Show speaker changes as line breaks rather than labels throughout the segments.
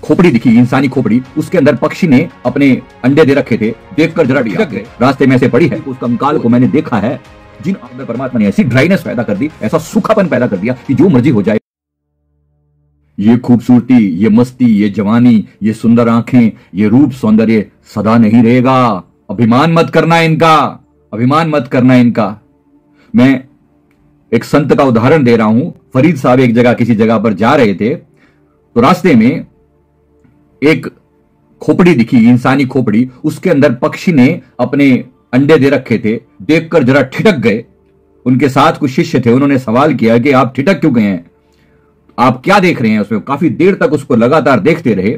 खोपड़ी दिखी, इंसानी खोपड़ी, उसके अंदर पक्षी ने अपने अंडे दे रखे थे, देखकर जरा ठिठक गए। रास्ते में ऐसे पड़ी है, उस कंकाल को मैंने देखा है। जिन आंखों में परमात्मा ने ऐसी ड्राइनेस पैदा कर दी, ऐसा सूखापन पैदा कर दिया कि जो मर्जी हो जाए। ये खूबसूरती, ये मस्ती, ये जवानी, ये सुंदर आंखें, ये रूप सौंदर्य सदा नहीं रहेगा। अभिमान मत करना इनका, अभिमान मत करना इनका। मैं एक संत का उदाहरण दे रहा हूं। फरीद साहब एक जगह किसी जगह पर जा रहे थे, तो रास्ते में एक खोपड़ी दिखी, इंसानी खोपड़ी, उसके अंदर पक्षी ने अपने अंडे दे रखे थे, देखकर जरा ठिठक गए। उनके साथ कुछ शिष्य थे, उन्होंने सवाल किया कि आप ठिठक क्यों गए हैं, आप क्या देख रहे हैं उसमें। काफी देर तक उसको लगातार देखते रहे।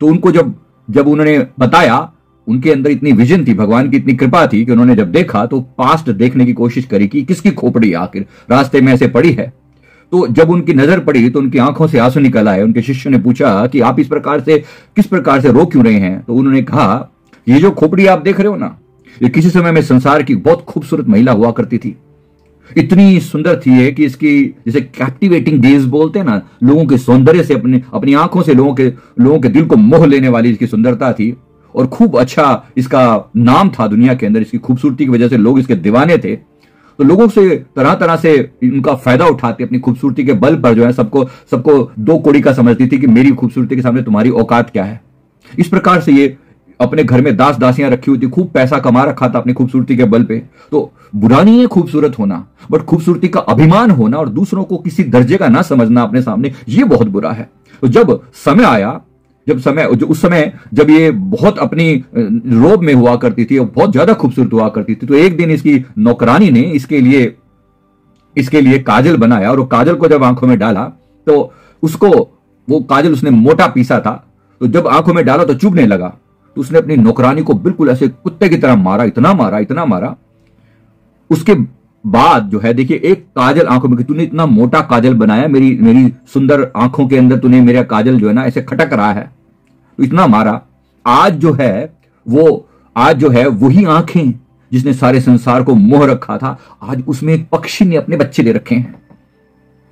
तो उनको जब उन्होंने बताया, उनके अंदर इतनी विजन थी, भगवान की इतनी कृपा थी कि उन्होंने जब देखा तो पास्ट देखने की कोशिश करी कि किसकी खोपड़ी आखिर रास्ते में ऐसे पड़ी है। तो जब उनकी नजर पड़ी तो उनकी आंखों से आंसू निकल आए। उनके शिष्य ने पूछा कि आप किस प्रकार से रो क्यों रहे हैं। तो उन्होंने कहा, ये जो खोपड़ी आप देख रहे हो ना, ये किसी समय में संसार की बहुत खूबसूरत महिला हुआ करती थी। इतनी सुंदर थी है कि इसकी जैसे कैप्टिवेटिंग गेज बोलते हैं ना, लोगों के सौंदर्य से अपनी आंखों से लोगों के दिल को मोह लेने वाली इसकी सुंदरता थी। और खूब अच्छा इसका नाम था दुनिया के अंदर, इसकी खूबसूरती की वजह से लोग इसके दीवाने थे। तो लोगों से तरह तरह से इनका फायदा उठाते, अपनी खूबसूरती के बल पर जो है सबको दो कौड़ी का समझती थी कि मेरी खूबसूरती के सामने तुम्हारी औकात क्या है। इस प्रकार से ये अपने घर में दास दासियां रखी हुई थी, खूब पैसा कमा रखा था अपनी खूबसूरती के बल पे। तो बुरा नहीं है खूबसूरत होना, बट खूबसूरती का अभिमान होना और दूसरों को किसी दर्जे का ना समझना अपने सामने, ये बहुत बुरा है। तो जब समय आया, उस समय जब ये बहुत अपनी रोब में हुआ करती थी और बहुत ज्यादा खूबसूरत हुआ करती थी, तो एक दिन इसकी नौकरानी ने इसके लिए काजल बनाया। और वो काजल को जब आंखों में डाला तो वो काजल उसने मोटा पीसा था, तो जब आंखों में डाला तो चुभने लगा। तो उसने अपनी नौकरानी को बिल्कुल ऐसे कुत्ते की तरह मारा, इतना मारा। उसके बाद जो है, देखिए, एक काजल आंखों में, तूने इतना मोटा काजल बनाया, मेरी सुंदर आंखों के अंदर तूने मेरा काजल जो है ना ऐसे खटक रहा है, तो इतना मारा। आज जो है वही आंखें जिसने सारे संसार को मोह रखा था, आज उसमें एक पक्षी ने अपने बच्चे दे रखे हैं।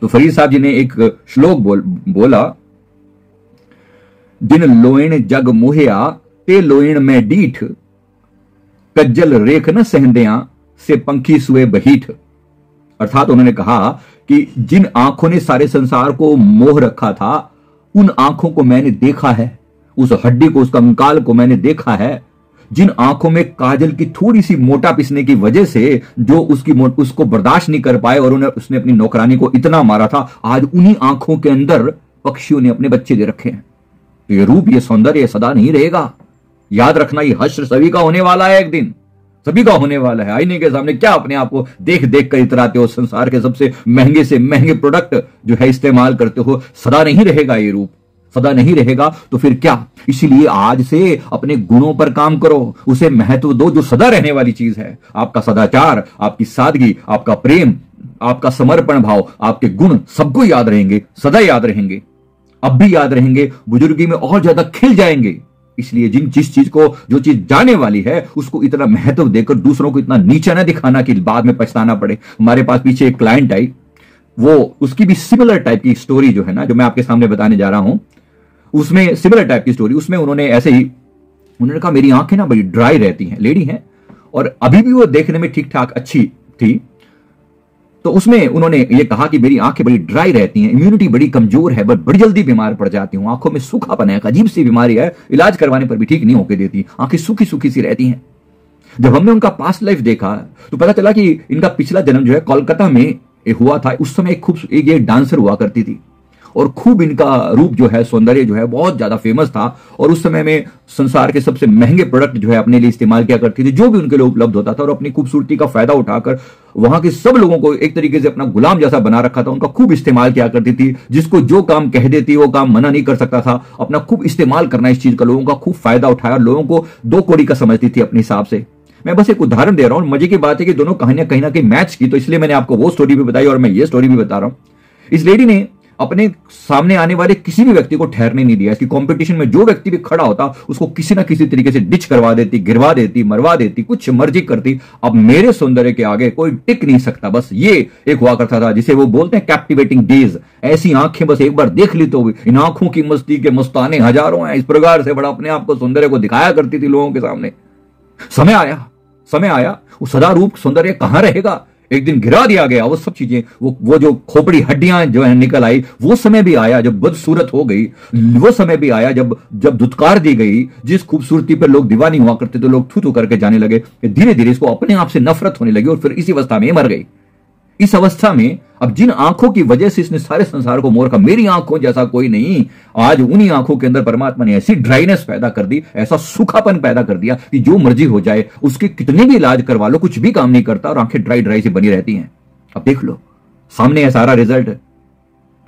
तो फरीद साहब जी ने एक श्लोक बोला, दिन लोइण जग मोहिया ते लोइण में डीठ, कज्जल रेख न सहंदिया से पंखी सुए बहीठ। अर्थात उन्होंने कहा कि जिन आंखों ने सारे संसार को मोह रखा था, उन आंखों को मैंने देखा है, उस हड्डी को, उस कंकाल को मैंने देखा है। जिन आंखों में काजल की थोड़ी सी मोटा पिसने की वजह से जो उसको बर्दाश्त नहीं कर पाए और उसने अपनी नौकरानी को इतना मारा था, आज उन्हीं आंखों के अंदर पक्षियों ने अपने बच्चे दे रखे हैं। तो ये रूप, ये सौंदर्य सदा नहीं रहेगा। याद रखना, ये हश्र सभी का होने वाला है, एक दिन सभी का होने वाला है। आईने के सामने क्या अपने आप को देख कर इतराते हो, संसार के सबसे महंगे से महंगे प्रोडक्ट जो है इस्तेमाल करते हो, सदा नहीं रहेगा ये रूप, सदा नहीं रहेगा। तो फिर क्या? इसीलिए आज से अपने गुणों पर काम करो, उसे महत्व दो जो सदा रहने वाली चीज है। आपका सदाचार, आपकी सादगी, आपका प्रेम, आपका समर्पण भाव, आपके गुण सबको याद रहेंगे, सदा याद रहेंगे, अब भी याद रहेंगे, बुजुर्गी में और ज्यादा खिल जाएंगे। इसलिए जो चीज जाने वाली है उसको इतना महत्व देकर दूसरों को इतना नीचा ना दिखाना कि बाद में पछताना पड़े। हमारे पास पीछे एक क्लाइंट आई, उसकी भी सिमिलर टाइप की स्टोरी जो है ना, जो मैं आपके सामने बताने जा रहा हूं, उसमें सिमिलर टाइप की स्टोरी। उसमें उन्होंने कहा मेरी आंखें ना बड़ी ड्राई रहती हैं, लेडी हैं, और अभी भी वो देखने में ठीक ठाक अच्छी थी। तो उसमें उन्होंने ये कहा कि मेरी आंखें बड़ी ड्राई रहती हैं, इम्यूनिटी बड़ी कमजोर है, बड़ी जल्दी बीमार पड़ जाती हूँ, आंखों में सूखापन है, अजीब सी बीमारी है, इलाज करवाने पर भी ठीक नहीं होके देती, आंखें सूखी सूखी सी रहती हैं। जब हमने उनका पास्ट लाइफ देखा तो पता चला कि इनका पिछला जन्म जो है कोलकाता में हुआ था। उस समय एक डांसर हुआ करती थी और खूब इनका रूप जो है, सौंदर्य जो है बहुत ज्यादा फेमस था। और उस समय में संसार के सबसे महंगे प्रोडक्ट जो है अपने लिए इस्तेमाल किया करती थी, जो भी उनके लिए उपलब्ध होता था, और अपनी खूबसूरती का फायदा उठाकर वहां के सब लोगों को एक तरीके से अपना गुलाम जैसा बना रखा था। उनका खूब इस्तेमाल किया करती थी, जिसको जो काम कह देती वो काम मना नहीं कर सकता था। अपना खूब इस्तेमाल करना इस चीज का, लोगों का खूब फायदा उठाया, लोगों को दो कौड़ी का समझती थी अपने हिसाब से। मैं बस एक उदाहरण दे रहा हूं। मजे की बात है कि दोनों कहानियां कहीं ना कहीं मैच की, तो इसलिए मैंने आपको वो स्टोरी भी बताई और मैं ये स्टोरी भी बता रहा हूं। इस लेडी ने अपने सामने आने वाले किसी भी व्यक्ति को ठहरने नहीं दिया। इसकी कंपटीशन में जो व्यक्ति भी खड़ा होता उसको किसी ना किसी तरीके से डिच करवा देती, गिरवा देती, मरवा देती, कुछ मर्जी करती। अब मेरे सौंदर्य के आगे कोई टिक नहीं सकता। बस ये एक हुआ करता था जिसे वो बोलते हैं कैप्टिवेटिंग डेज। ऐसी आंखें बस एक बार देख ली तो इन आंखों की मस्ती के मस्ताने हजारों हैं। इस प्रकार से बड़ा अपने आप को सौंदर्य को दिखाया करती थी लोगों के सामने। समय आया वो सदा रूप सौंदर्य कहां रहेगा, एक दिन गिरा दिया गया वो सब चीजें। वो जो खोपड़ी हड्डियां जो है निकल आई, वो समय भी आया जब बदसूरत हो गई। वो समय भी आया जब धुतकार दी गई। जिस खूबसूरती पर लोग दीवानी हुआ करते थे, लोग थू थू करके जाने लगे। धीरे धीरे इसको अपने आप से नफरत होने लगी और फिर इसी अवस्था में मर गई। इस अवस्था में अब जिन आंखों की वजह से इसने सारे संसार को मोर का, मेरी आंखों जैसा कोई नहीं, आज उन्हीं आंखों के अंदर परमात्मा ने ऐसी ड्राइनेस पैदा कर दी, ऐसा सूखापन पैदा कर दिया कि जो मर्जी हो जाए, उसके कितने भी इलाज करवा लो, कुछ भी काम नहीं करता और आंखें ड्राई ड्राई से बनी रहती हैं। अब देख लो, सामने है सारा रिजल्ट,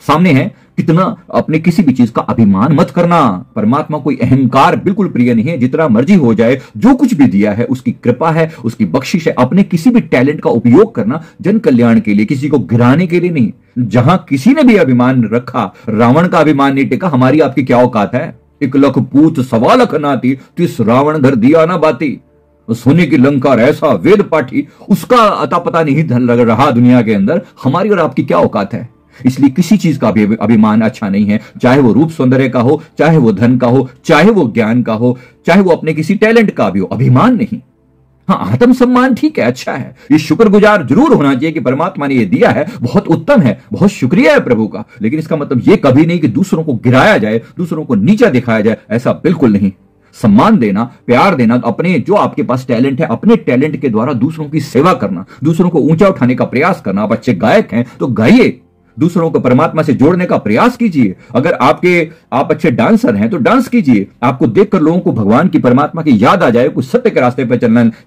सामने है कितना अपने किसी भी चीज का अभिमान मत करना। परमात्मा कोई अहंकार बिल्कुल प्रिय नहीं है। जितना मर्जी हो जाए, जो कुछ भी दिया है उसकी कृपा है, उसकी बख्शिश है। अपने किसी भी टैलेंट का उपयोग करना जन कल्याण के लिए, किसी को गिराने के लिए नहीं। जहां किसी ने भी अभिमान रखा, रावण का अभिमान नहीं टिका, हमारी आपकी क्या औकात है। 1 लाख पूत 1.25 लाख नाती, तिस रावण घर दिया ना बाती। सोने की लंका ऐसा वेद पाठी, उसका अता पता नहीं धन लग रहा दुनिया के अंदर। हमारी और आपकी क्या औकात है। इसलिए किसी चीज का भी अभिमान अच्छा नहीं है, चाहे वो रूप सौंदर्य का हो, चाहे वो धन का हो, चाहे वो ज्ञान का हो, चाहे वो अपने किसी टैलेंट का भी हो। अभिमान नहीं। हाँ, आत्मसम्मान ठीक है, अच्छा है, ये शुक्रगुजार जरूर होना चाहिए कि परमात्मा ने ये दिया है, बहुत उत्तम है, बहुत शुक्रिया है प्रभु का। लेकिन इसका मतलब ये कभी नहीं कि दूसरों को गिराया जाए, दूसरों को नीचा दिखाया जाए, ऐसा बिल्कुल नहीं। सम्मान देना, प्यार देना, अपने जो आपके पास टैलेंट है, अपने टैलेंट के द्वारा दूसरों की सेवा करना, दूसरों को ऊंचा उठाने का प्रयास करना। आप अच्छे गायक हैं तो गाइए, दूसरों को परमात्मा से जोड़ने का प्रयास कीजिए। अगर आप अच्छे डांसर हैं तो डांस कीजिए। आपको देखकर लोगों को भगवान की, परमात्मा की याद आ जाए, कुछ सत्य के रास्ते पर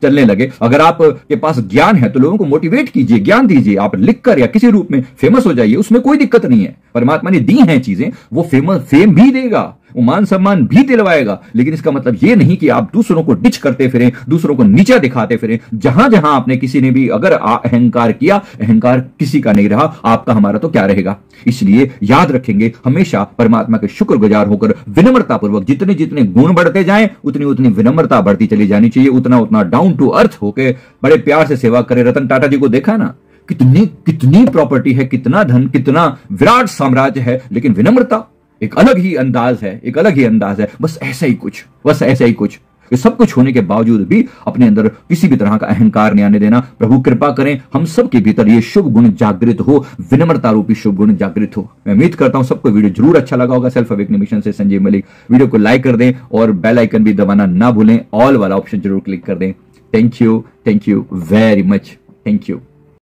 चलने लगे। अगर आपके पास ज्ञान है तो लोगों को मोटिवेट कीजिए, ज्ञान दीजिए। आप लिखकर या किसी रूप में फेमस हो जाइए, उसमें कोई दिक्कत नहीं है। परमात्मा ने दी हैं चीजें, वो फेम भी देगा, वो मान सम्मान भी दिलवाएगा। लेकिन इसका मतलब ये नहीं कि आप दूसरों को डिच करते फिरें, दूसरों को नीचा दिखाते फिरें। जहां जहां आपने किसी ने भी अगर अहंकार किया, अहंकार किसी का नहीं रहा, आपका हमारा तो क्या रहेगा। इसलिए याद रखेंगे, हमेशा परमात्मा के शुक्रगुजार होकर विनम्रता पूर्वक, जितने जितने गुण बढ़ते जाएं उतनी उतनी विनम्रता बढ़ती चली जानी चाहिए। उतना उतना डाउन टू अर्थ होकर बड़े प्यार से सेवा करें। रतन टाटा जी को देखा ना, कितनी प्रॉपर्टी है, कितना धन, कितना विराट साम्राज्य है, लेकिन विनम्रता एक अलग ही अंदाज है, एक अलग ही अंदाज है। बस ऐसा ही कुछ। ये सब कुछ होने के बावजूद भी अपने अंदर किसी भी तरह का अहंकार नहीं आने देना। प्रभु कृपा करें हम सब के भीतर ये शुभ गुण जागृत हो, विनम्रता रूपी शुभ गुण जागृत हो। मैं उम्मीद करता हूं सबको वीडियो जरूर अच्छा लगा होगा। सेल्फ अवेकनिंग मिशन से संजीव मलिक। वीडियो को लाइक कर दें और बेल आइकन भी दबाना ना भूलें। ऑल वाला ऑप्शन जरूर क्लिक कर दें। Thank you very much. Thank you.